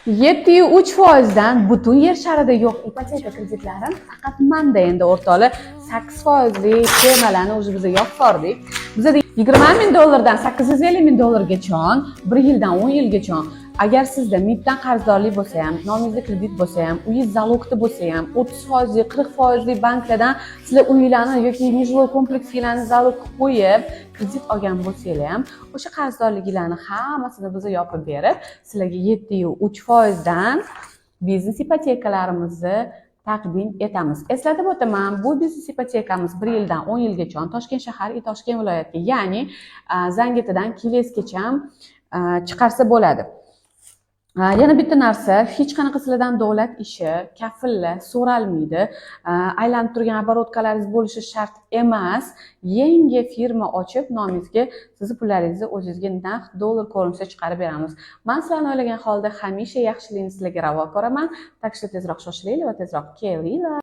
7,3%dan butun yer sharida yo'q ipoteka kreditlarim faqat manda endi o'rtoqlar 8%li temalarni o'zi biz yopib bordik. Bizda 20 ming dollardan 850 ming dollargacha, 1 yildan 10 yilgacha. Agar sizda MIBdan qarzdorlik bo'lsa ham, nomingizda kredit bo'lsa ham, uyingiz zalogda bo'lsa ham, 30%, 40% banklardan sizlar uylarni yoki nijloy komplekslarni zalogga qo'yib kredit olgan bo'lsanglar ham, o'sha qarzdorliklarni hammasini biz yopib berib, sizlarga 7,3%dan biznes ipotekalarimizni taqdim etamiz. Eslatib o'taman, bu biznes ipotekamiz 1 yildan 10 yilgacha Toshkent shahar, Toshkent viloyatiga, ya'ni Zangiotadan Kelesgacha chiqarsa bo'ladi. Yana bitta narsa, hech qanaqa sizlardan davlat ishi, kafillar so'ralmaydi. Aylanib turgan обороткалаringiz bo'lishi shart emas. Yangi firma ochib, nomingizga siz pullaringizni o'zingizga naqd dollar ko'rinishda chiqarib beramiz. Men sizlarni o'ylagan holda hamisha yaxshilikni sizlarga ravo ko'raman. Tak что tezroq shoshilinglar va tezroq kelinglar.